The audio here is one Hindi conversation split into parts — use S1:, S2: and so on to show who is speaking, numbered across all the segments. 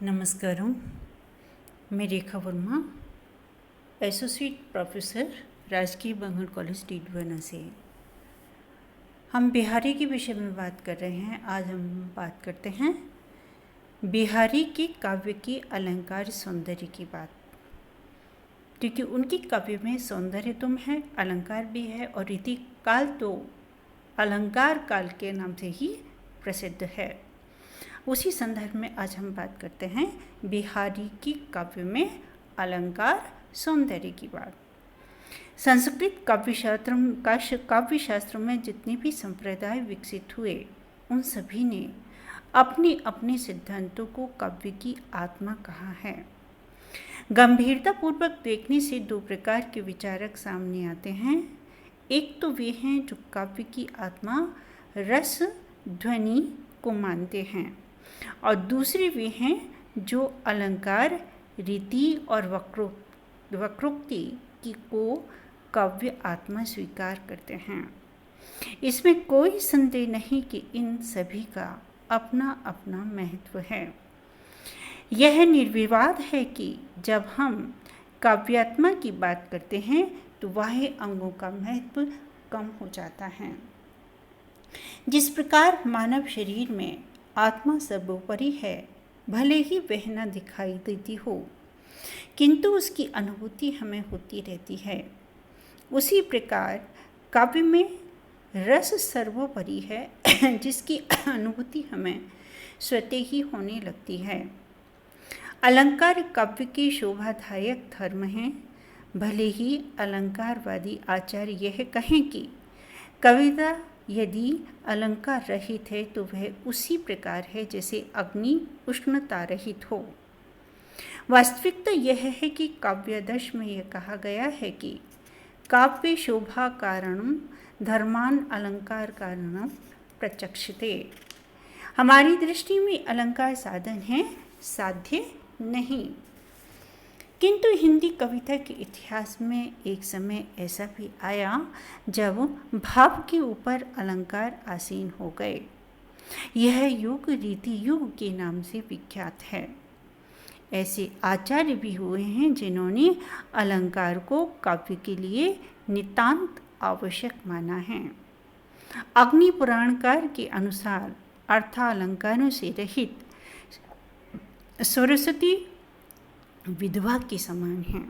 S1: नमस्कारम। मैं रेखा वर्मा, एसोसिएट प्रोफेसर, राजकीय बंगल कॉलेज डीडवाना से। हम बिहारी के विषय में बात कर रहे हैं। आज हम बात करते हैं बिहारी के काव्य की अलंकार सौंदर्य की बात, क्योंकि उनकी काव्य में सौंदर्य तुम है, अलंकार भी है, और रीति काल तो अलंकार काल के नाम से ही प्रसिद्ध है। उसी संदर्भ में आज हम बात करते हैं बिहारी की काव्य में अलंकार सौंदर्य की बात। संस्कृत काव्यशास्त्र में जितने भी संप्रदाय विकसित हुए, उन सभी ने अपने अपने सिद्धांतों को काव्य की आत्मा कहा है। गंभीरतापूर्वक देखने से दो प्रकार के विचारक सामने आते हैं। एक तो वे हैं जो काव्य की आत्मा रस ध्वनि को मानते हैं, और दूसरे वे हैं जो अलंकार, रीति और वक्रोक्ति की को काव्य आत्मा स्वीकार करते हैं। इसमें कोई संदेह नहीं कि इन सभी का अपना अपना महत्व है। यह निर्विवाद है कि जब हम काव्यात्मा की बात करते हैं तो बाह्य अंगों का महत्व कम हो जाता है। जिस प्रकार मानव शरीर में आत्मा सर्वोपरि है, भले ही वह न दिखाई देती हो, किंतु उसकी अनुभूति हमें होती रहती है। उसी प्रकार काव्य में रस सर्वोपरि है, जिसकी अनुभूति हमें स्वतः ही होने लगती है। अलंकार काव्य के शोभादायक धर्म हैं। भले ही अलंकारवादी आचार्य यह कहें कि कविता यदि अलंकार रहित है तो वह उसी प्रकार है जैसे अग्नि उष्णता रहित हो। वास्तविकता यह है कि काव्यादर्श में यह कहा गया है कि काव्य शोभा कारणम धर्मान अलंकार कारणम प्रचक्षते। हमारी दृष्टि में अलंकार साधन है, साध्य नहीं। किंतु हिंदी कविता के इतिहास में एक समय ऐसा भी आया जब भाव के ऊपर अलंकार आसीन हो गए। यह युग रीति युग के नाम से विख्यात है। ऐसे आचार्य भी हुए हैं जिन्होंने अलंकार को काव्य के लिए नितांत आवश्यक माना है। अग्नि पुराणकार के अनुसार अर्थालंकारों से रहित सरस्वती विधवा के समान है।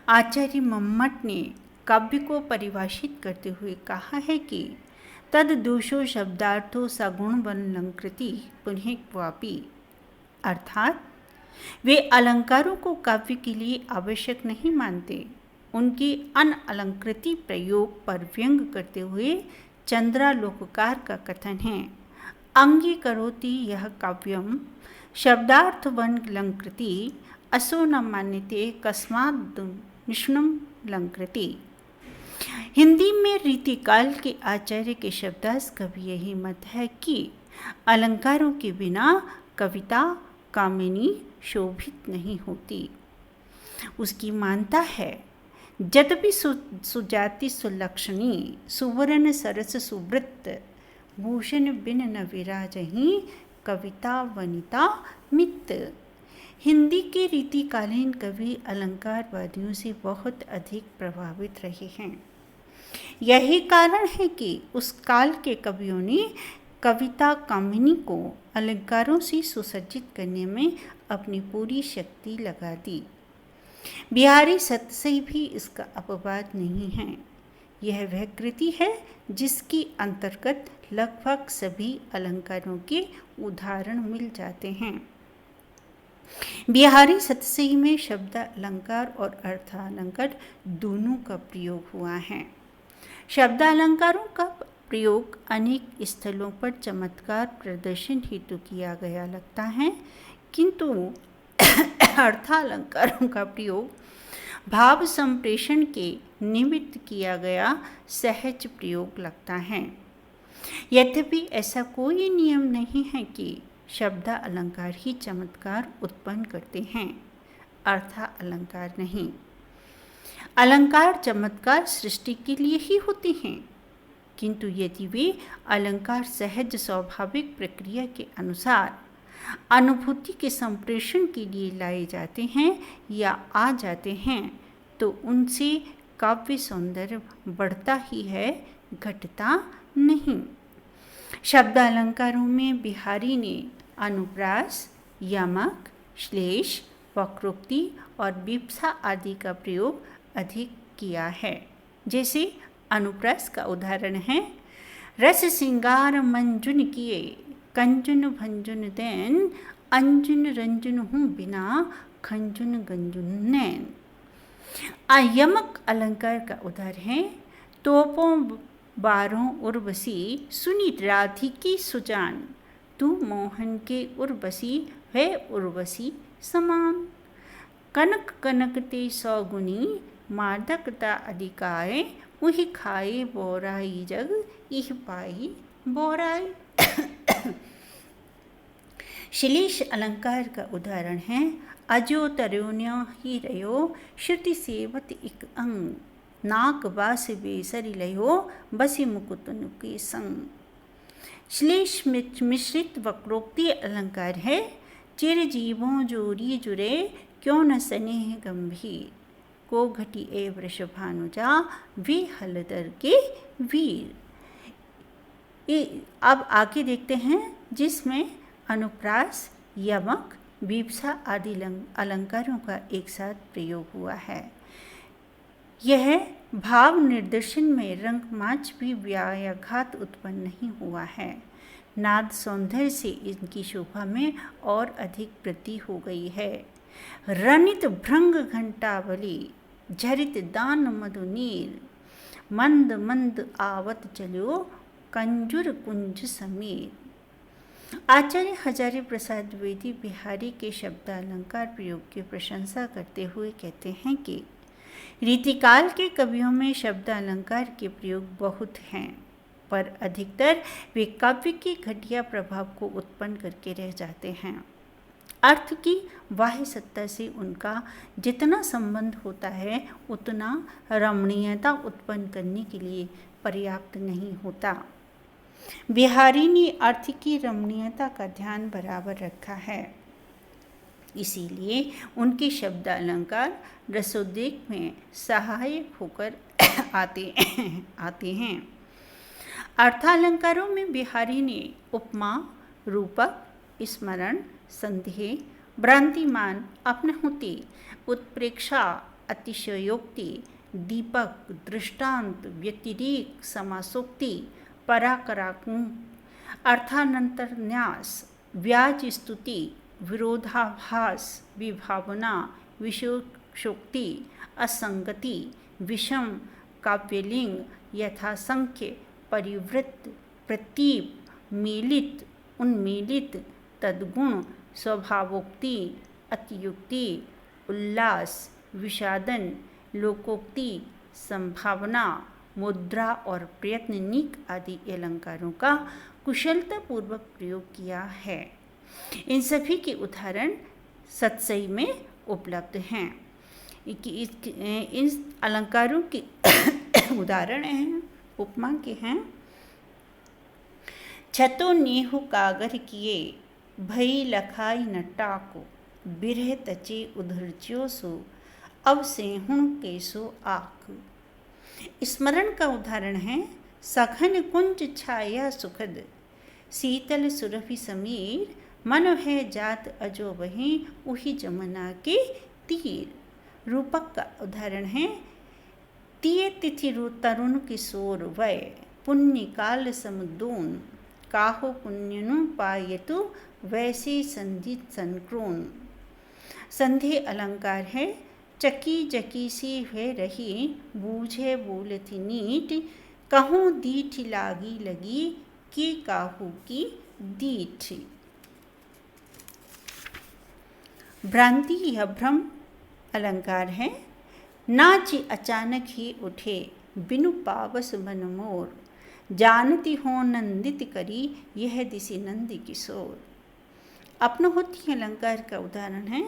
S1: आचार्य मम्मट ने काव्य को परिभाषित करते हुए कहा है कि तद दोषो शब्दार्थो सगुण वनलंकृति पुनः क्वापि, अर्थात वे अलंकारों को काव्य के लिए आवश्यक नहीं मानते। उनके अनअलंकृति प्रयोग पर व्यंग करते हुए चंद्रालोककार का कथन है, अंगीकरोति यह काव्यम शब्दार्थ वनलंकृति असो न मान्यते कस्माद् निष्णुम लंकृति। हिंदी में रीतिकाल के आचार्य के शब्दार्थ का भी यही मत है कि अलंकारों के बिना कविता कामिनी शोभित नहीं होती। उसकी मानता है, यद्यपि सुजाति सुलक्षणी सुवर्ण सरस सुवृत्त भूषण बिन न विराजहि कविता वनिता मित्त। हिंदी के रीतिकालीन कवि अलंकारवादियों से बहुत अधिक प्रभावित रहे हैं। यही कारण है कि उस काल के कवियों ने कविता कामिनी को अलंकारों से सुसज्जित करने में अपनी पूरी शक्ति लगा दी। बिहारी सत्य से भी इसका अपवाद नहीं है। यह वह कृति है जिसकी अंतर्गत लगभग सभी अलंकारों के उदाहरण मिल जाते हैं। बिहारी सतसई में शब्द अलंकार और अर्थालंकार दोनों का प्रयोग हुआ है। शब्द अलंकारों का प्रयोग अनेक स्थलों पर चमत्कार प्रदर्शन हेतु किया गया लगता है, किंतु अर्थालंकारों का प्रयोग भाव संप्रेषण के निमित्त किया गया सहज प्रयोग लगता है। यद्यपि ऐसा कोई नियम नहीं है कि शब्द अलंकार ही चमत्कार उत्पन्न करते हैं, अर्था अलंकार नहीं। अलंकार चमत्कार सृष्टि के लिए ही होते हैं, किंतु यदि वे अलंकार सहज स्वाभाविक प्रक्रिया के अनुसार अनुभूति के संप्रेषण के लिए लाए जाते हैं या आ जाते हैं तो उनसे काव्य सौंदर्य बढ़ता ही है, घटता नहीं। शब्दालंकारों में बिहारी ने अनुप्रास, यमक, श्लेष, वक्रोक्ति और विप्सा आदि का प्रयोग अधिक किया है। जैसे अनुप्रास का उदाहरण है, रस श्रृंगार मंजुन किए, कंजुन भंजुन दैन, अंजुन रंजुन हूँ बिना, खंजुन गंजुन नैन। यमक अलंकार का उदाहरण है, तोपों बारों उर्वशी, सुनी राधिकी सुजान, तू मोहन के उर्वशी है उर्वशी समान। कनक कनकते सौगुनी, मादकता अधिकाय, उही खाए बोराई जग, इह पाई बोराई। श्लेष अलंकार का उदाहरण है, अजो तरुण्यो ही रयो, श्रुति सेवत इक अंग, नाक बास बेसरी लयो, बसी मुकुतन के संग। श्लेष मिश्रित वक्रोक्ति अलंकार है, चिर जीवों जोरी जुरे, क्यों न स्नेह गंभीर, को घटी ए वृष भानुजा, वे हलदर के वीर। अब आगे देखते हैं जिसमें अनुप्रास, यमक, विप्सा आदि अलंकारों का एक साथ प्रयोग हुआ है। यह भाव निर्देशन में रंगमाच भी व्याघात उत्पन्न नहीं हुआ है। नाद सौंदर्य से इनकी शोभा में और अधिक वृद्धि हो गई है। रनित भृंग घंटावली, झरित दान मधुनीर, मंद मंद आवत चलो, कंजुर कुंज समीर। आचार्य हजारी प्रसाद द्विवेदी बिहारी के शब्दालंकार प्रयोग की प्रशंसा करते हुए कहते हैं कि रीतिकाल के कवियों में शब्दालंकार के प्रयोग बहुत हैं, पर अधिकतर वे काव्य के घटिया प्रभाव को उत्पन्न करके रह जाते हैं। अर्थ की बाह्य सत्ता से उनका जितना संबंध होता है उतना रमणीयता उत्पन्न करने के लिए पर्याप्त नहीं होता। बिहारी ने अर्थ की रमणीयता का ध्यान बराबर रखा है, इसीलिए उनके शब्दालंकार रसोद्योग में सहायक होकर आते हैं। अर्थालंकारों में बिहारी ने उपमा, रूपक, स्मरण, संदेह, भ्रांतिमान, अपनहुति, उत्प्रेक्षा, अतिशयोक्ति, दीपक, दृष्टांत, व्यतिरेक, समासोक्ति, पराकराकुं, अर्थानंतर न्यास, व्याज स्तुति, विरोधाभास, विभावना, विशोक्ति, असंगति, विषम, काव्यलिंग, यथासंख्य, परिवृत्त, प्रतीप, मेलित, उन्मेलित, तद्गुण, स्वभावोक्ति, अतियुक्ति, उल्लास, विषादन, लोकोक्ति, संभावना, मुद्रा और प्रयत्निक आदि अलंकारों का कुशलतापूर्वक प्रयोग किया है। इन सभी के उदाहरण सतसई में उपलब्ध हैं। इन अलंकारों के उदाहरण हैं, उपमा के हैं, छतो नेहु कागर किए, भई लखाई न टाको, बिरह तचे उधरच्यो सो, अब सेहुण केसो आक। स्मरण का उदाहरण है, सघन कुंज छाया सुखद, शीतल सुरभि समीर, मन है जात अजो वहीं, उही जमुना के तीर। रूपक का उदाहरण है, तिये तिथि तरुण किशोर वय, पुण्य काल समुदून, काहो पुण्यनु पायतु, वैसे संधित संक्रोन। संधि अलंकार है, चकी जकी सी है रही, बूझे बोलती नीट, कहूँ दीठ लागी लगी, की काहू की दीठ। भ्रांति या भ्रम अलंकार है, नाच अचानक ही उठे, बिनु पावस मन मोर, जानती हो नंदित करी, यह दिशि नंदी किशोर। अपनहुति अलंकार का उदाहरण है,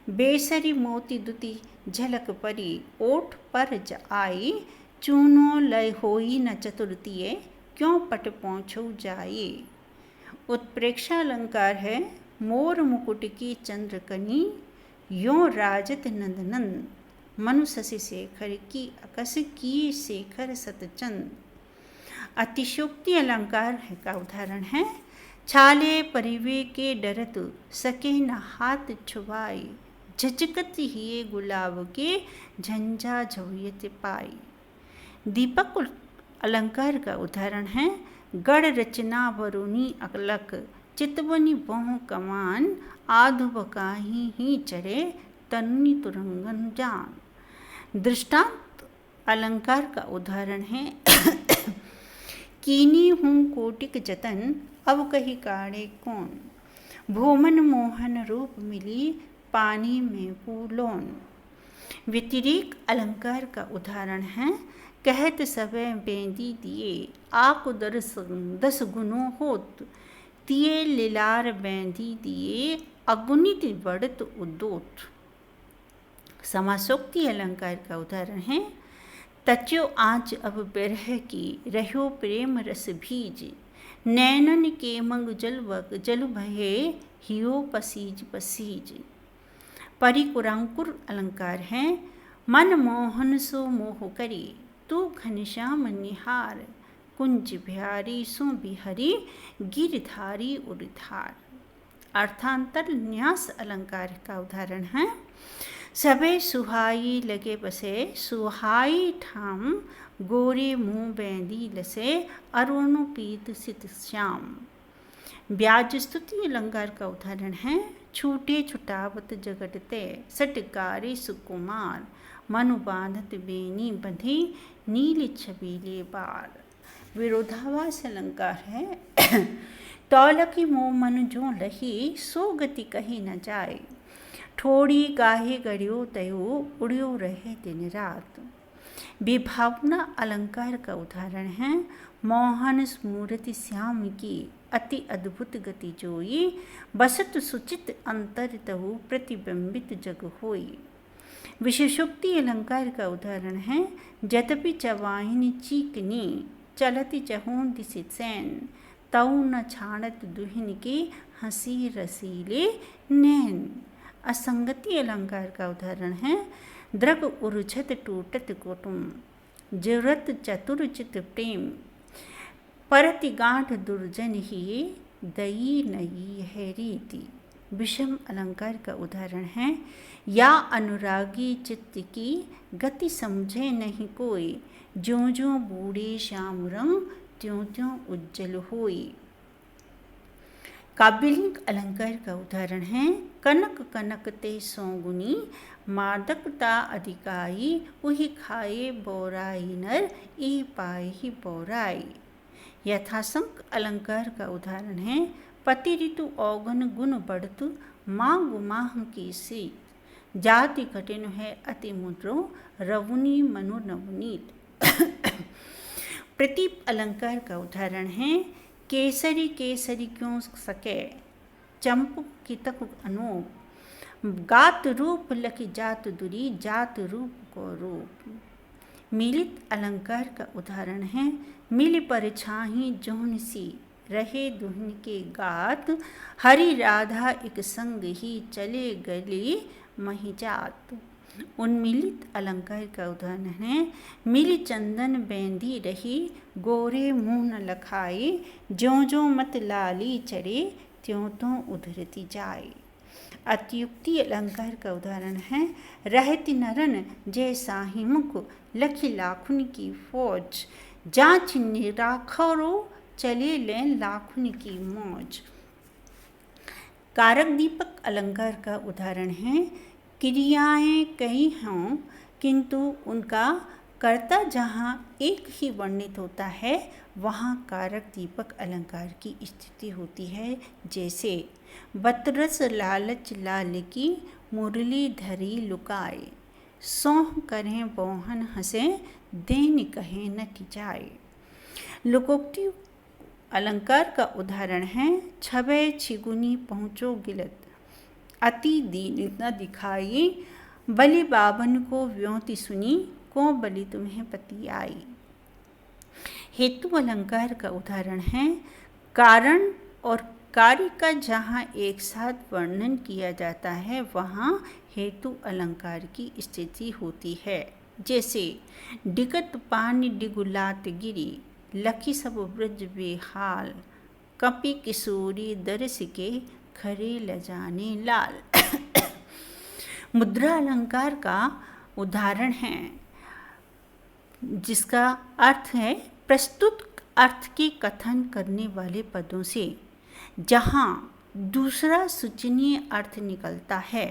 S1: बेसरी मोती दुति झलक परी, ओठ पर आई, चूनो लय होई न चतुर्तीय, क्यों पट पहुँचो जाए। उत्प्रेक्षा अलंकार है, मोर मुकुट की चंद्रकनी, यों राजत नंदनंद, मनु शशि शेखर की अकस की शेखर सतचंद। अतिशयोक्ति अलंकार का उदाहरण है, छाले परिवे के डरत, सके न हाथ छुआई, झचकत हिये गुलाब के, झंझा झवियत पाई। दीपक अलंकार का उदाहरण है, गढ़ रचना वरुणी अलक, चितवनी बहु कमान, आधु बकाही ही चढ़े, तनुनी तुरंगन जान। दृष्टांत अलंकार का उदाहरण है, कीनी हूँ कोटिक जतन, अब कही काढ़े कौन, भोमन मोहन रूप मिली, पानी में फूलोन। व्यतिरेक अलंकार का उदाहरण है, कहत सबे बेंदी दिए, आकु दस गुनो होत, तिये लिलार बेंदी दिए, अगुनित बढ़त उदोत। समासोक्ति अलंकार का उदाहरण है, तच्यो आँच अब बिरह की, रहो प्रेम रस भीज, नैनन के मंग जल भये, हियो पसीज पसीज। परिकुरांकुर अलंकार है, मन मोहन सो मोह करी, तू घनश्याम निहार, कुंज बिहारी सो बिहरी, गिरधारी उर्धार। अर्थांतर न्यास अलंकार का उदाहरण है, सबे सुहाई लगे बसे, सुहाई ठाम, गोरे मुँह बेंदी लसे, अरुण पीत सित श्याम। ब्याज स्तुति अलंकार का उदाहरण है, छूटे छुटावत जगटते, सटकारे सुकुमार, मनु बांधत बेनी बंधी, नील छबीले बार। विरोधाभास अलंकार है, तौलकी मोह मन जो लही, सो गति कही न जाए, ठोड़ी गाहे गड़ियो तयो, उड़ियो रहे दिन रात। विभावना अलंकार का उदाहरण है, मोहन स्मूर्ति श्याम की, अति अद्भुत गति जोई, बसत सुचित अंतर तहु, प्रतिबिंबित जग होई। विशेषोक्ति अलंकार का उदाहरण है, यद्यपि चवाहिनी चीकनी, चलति चहों दिसि सैन, तऊ न छाणत दुहिन की, हंसी रसीले नैन। असंगति अलंकार का उदाहरण है, द्रग उर्झत टूटत कुटुम, जरूरत चतुर चित प्रेम, परति गांठ दुर्जन ही, दई नई है रीति। विषम अलंकार का उदाहरण है, या अनुरागी चित्त की, गति समझे नहीं कोई, ज्यों ज्यों बूढ़े श्याम रंग, त्यों त्यों उज्जवल होई। काव्यलिंग अलंकार का उदाहरण है, कनक कनक ते सौगुनी, मादकता अधिकाई, उही खाए बौराई नर, ई पाए ही बौराई। यथासंक अलंकार का उदाहरण है, पति ऋतु औगन गुण बढ़तु, मांग माह की सी, जाति कठिन है अति मुद्रो, रवुनी मनु नवनीत। प्रतीप अलंकार का उदाहरण है, केसरी केसरी क्यों सके, चंपक की तक अनूप, गात रूप लखी जात दुरी, जात रूप को रूप। मिलित अलंकार का उदाहरण है, मिल पर छाही जोन सी, रहे दुहन के गात, हरि राधा एक संग ही, चले गली महिजात। उन्मिलित अलंकार का उदाहरण है, मिल चंदन बेंदी रही, गोरे मुँह न लखाई, ज्यों ज्यों मत लाली चढ़े, त्यों त्यों उधरती जाए। अत्युक्ति अलंकार का उदाहरण है, रहति नरन जय साहि मुख, लखी लाखुन की फौज, जांच निराखरो, चले लें लाखुन की मौज। कारक दीपक अलंकार का उदाहरण है, क्रियाएं कई हों किंतु उनका कर्ता जहाँ एक ही वर्णित होता है, वहाँ कारक दीपक अलंकार की स्थिति होती है। जैसे बतरस लालच लाल की, मुरली धरी लुकाए, सौह करें बोहन हंसे, देन कहे न जाए। लोकोक्ति अलंकार का उदाहरण है, छबे छिगुनी पहुँचो गिलत, अति दीन न दिखाई, बलि बाबन को व्योति सुनी, को बलि तुम्हें पति आई। हेतु अलंकार का उदाहरण है, कारण और कार्य का जहाँ एक साथ वर्णन किया जाता है वहाँ हेतु अलंकार की स्थिति होती है। जैसे डिगत पानी डिगुलात गिरी, लखी सब ब्रज बेहाल, कपि किशोरी दरस के खरे लजाने लाल। मुद्रा अलंकार का उदाहरण है जिसका अर्थ है प्रस्तुत अर्थ के कथन करने वाले पदों से जहाँ दूसरा सूचनीय अर्थ निकलता है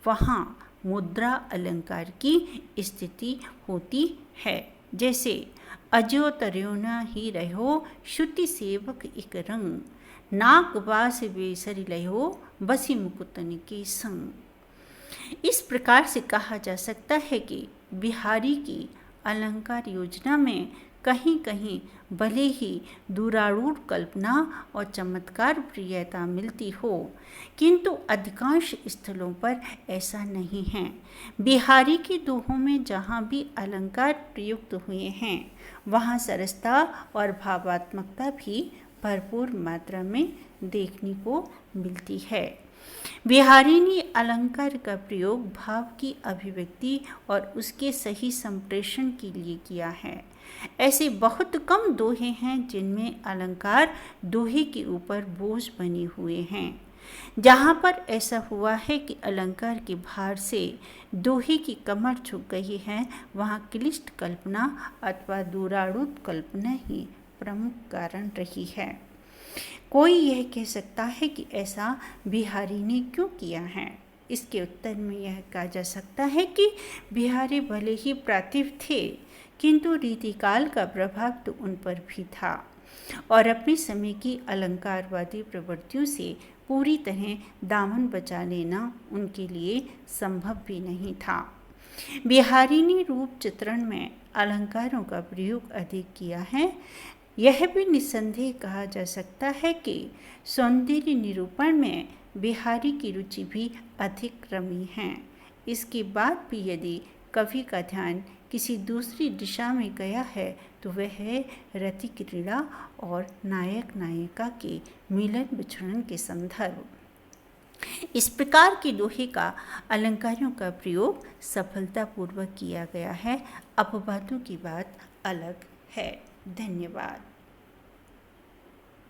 S1: वहाँ मुद्रा अलंकार की स्थिति होती है। जैसे अजो तर्यो न ही रहो, श्रुति सेवक एक रंग, नाक बास बेसरी लहो, बसी मुकुतन के संग। इस प्रकार से कहा जा सकता है कि बिहारी की अलंकार योजना में कहीं कहीं भले ही दूरारूढ़ कल्पना और चमत्कार प्रियता मिलती हो, किंतु अधिकांश स्थलों पर ऐसा नहीं है। बिहारी के दोहों में जहाँ भी अलंकार प्रयुक्त हुए हैं वहाँ सरसता और भावात्मकता भी भरपूर मात्रा में देखने को मिलती है। बिहारी ने अलंकार का प्रयोग भाव की अभिव्यक्ति और उसके सही संप्रेषण के लिए किया है। ऐसे बहुत कम दोहे हैं जिनमें अलंकार दोहे के ऊपर बोझ बने हुए हैं। जहाँ पर ऐसा हुआ है कि अलंकार के भार से दोहे की कमर झुक गई है, वहाँ क्लिष्ट कल्पना अथवा दूरारूढ़ कल्पना ही प्रमुख कारण रही है। कोई यह कह सकता है कि ऐसा बिहारी ने क्यों किया है? इसके उत्तर में यह कहा जा सकता है कि बिहारी भले ही प्रातिभ थे, किंतु रीतिकाल का प्रभाव तो उन पर भी था और अपने समय की अलंकारवादी प्रवृत्तियों से पूरी तरह दामन बचा लेना उनके लिए संभव भी नहीं था। बिहारी ने रूप चित्रण में अलंकारों का प्रयोग अधिक किया है। यह भी निस्संदेह कहा जा सकता है कि सौंदर्य निरूपण में बिहारी की रुचि भी अधिक रमी है। इसके बाद भी यदि कवि का ध्यान किसी दूसरी दिशा में गया है तो वह है रति क्रीड़ा और नायक नायिका के मिलन विछड़न के संदर्भ। इस प्रकार के दोहे का अलंकारों का प्रयोग सफलतापूर्वक किया गया है। अपवादों की बात अलग है। धन्यवाद।